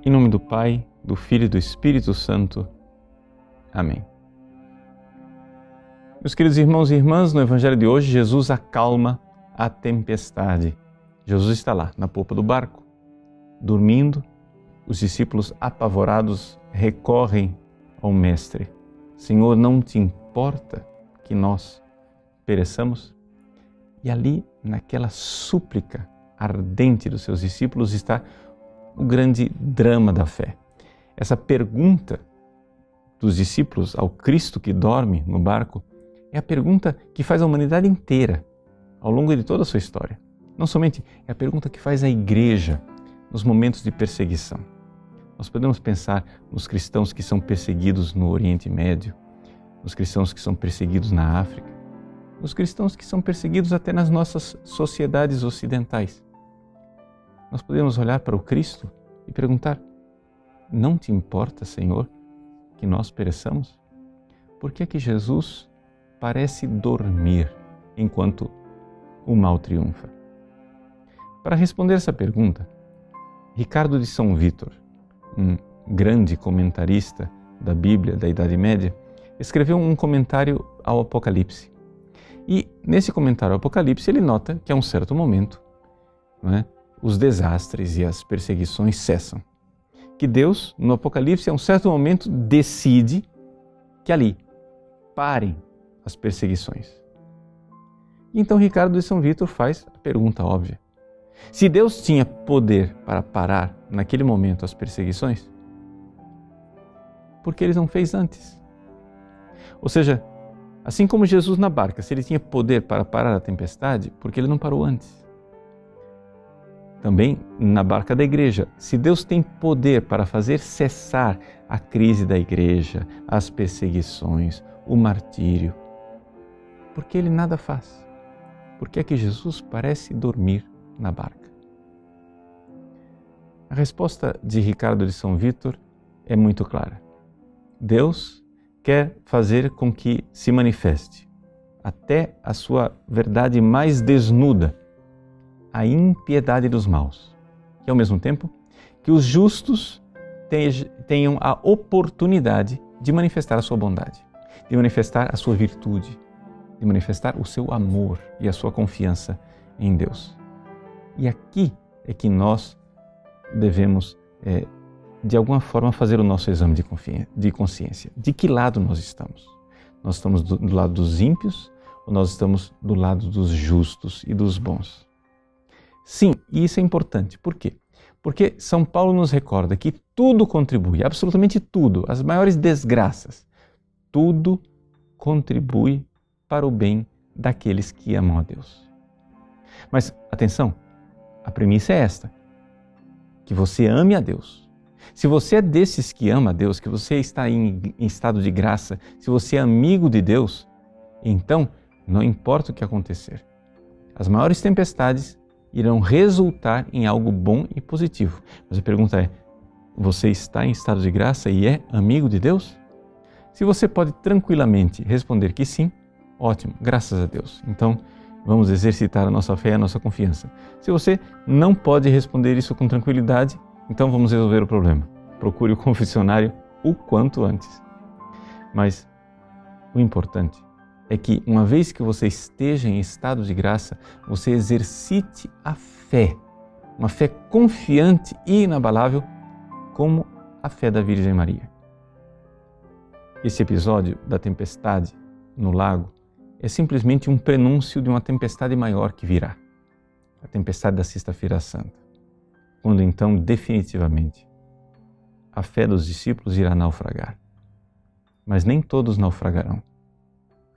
Em nome do Pai, do Filho e do Espírito Santo. Amém. Meus queridos irmãos e irmãs, no Evangelho de hoje, Jesus acalma a tempestade. Jesus está lá, na popa do barco, dormindo. Os discípulos, apavorados, recorrem ao Mestre. Senhor, não te importa que nós pereçamos? E ali, naquela súplica ardente dos seus discípulos, está o grande drama da fé. Essa pergunta dos discípulos ao Cristo que dorme no barco é a pergunta que faz a humanidade inteira ao longo de toda a sua história. Não somente é a pergunta que faz a Igreja nos momentos de perseguição. Nós podemos pensar nos cristãos que são perseguidos no Oriente Médio, nos cristãos que são perseguidos na África, nos cristãos que são perseguidos até nas nossas sociedades ocidentais. Nós podemos olhar para o Cristo e perguntar: não te importa, Senhor, que nós pereçamos? Por que é que Jesus parece dormir enquanto o mal triunfa? Para responder essa pergunta, Ricardo de São Vítor, um grande comentarista da Bíblia da Idade Média, escreveu um comentário ao Apocalipse. E nesse comentário ao Apocalipse ele nota que a um certo momento, os desastres e as perseguições cessam. Que Deus, no Apocalipse, a um certo momento decide que ali parem as perseguições. Então Ricardo de São Vítor faz a pergunta óbvia: se Deus tinha poder para parar naquele momento as perseguições, por que Ele não fez antes? Ou seja, assim como Jesus na barca, se Ele tinha poder para parar a tempestade, por que Ele não parou antes? Também na barca da Igreja, se Deus tem poder para fazer cessar a crise da Igreja, as perseguições, o martírio, por que Ele nada faz? Por que é que Jesus parece dormir na barca? A resposta de Ricardo de São Vítor é muito clara. Deus quer fazer com que se manifeste até a sua verdade mais desnuda, a impiedade dos maus, e ao mesmo tempo que os justos tenham a oportunidade de manifestar a sua bondade, de manifestar a sua virtude, de manifestar o seu amor e a sua confiança em Deus. E aqui é que nós devemos, de alguma forma, fazer o nosso exame de consciência. De que lado nós estamos? Nós estamos do lado dos ímpios ou nós estamos do lado dos justos e dos bons? Sim, e isso é importante. Por quê? Porque São Paulo nos recorda que tudo contribui, absolutamente tudo, as maiores desgraças, tudo contribui para o bem daqueles que amam a Deus. Mas, atenção, a premissa é esta: que você ame a Deus. Se você é desses que ama a Deus, que você está em estado de graça, se você é amigo de Deus, então não importa o que acontecer, as maiores tempestades irão resultar em algo bom e positivo. Mas a pergunta é: você está em estado de graça e é amigo de Deus? Se você pode tranquilamente responder que sim, ótimo, graças a Deus. Então, vamos exercitar a nossa fé e a nossa confiança. Se você não pode responder isso com tranquilidade, então vamos resolver o problema. Procure o confessionário o quanto antes. Mas o importante é que, uma vez que você esteja em estado de graça, você exercite a fé, uma fé confiante e inabalável, como a fé da Virgem Maria. Esse episódio da tempestade no lago é simplesmente um prenúncio de uma tempestade maior que virá, a tempestade da Sexta-feira Santa, quando então, definitivamente, a fé dos discípulos irá naufragar. Mas nem todos naufragarão.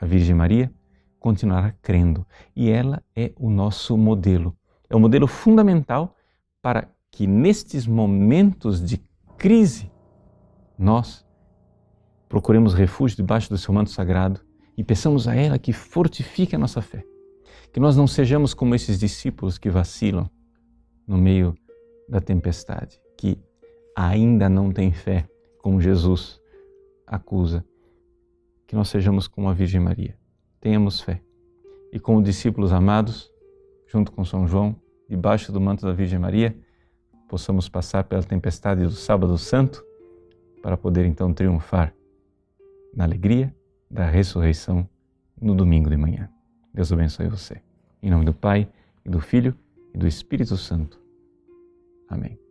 A Virgem Maria continuará crendo e ela é o nosso modelo. É o modelo fundamental para que nestes momentos de crise nós procuremos refúgio debaixo do seu manto sagrado e peçamos a ela que fortifique a nossa fé. Que nós não sejamos como esses discípulos que vacilam no meio da tempestade, que ainda não têm fé, como Jesus acusa. Que nós sejamos como a Virgem Maria, tenhamos fé. E como discípulos amados, junto com São João, debaixo do manto da Virgem Maria, possamos passar pela tempestade do Sábado Santo para poder então triunfar na alegria da ressurreição no domingo de manhã. Deus abençoe você. Em nome do Pai, e do Filho, e do Espírito Santo. Amém.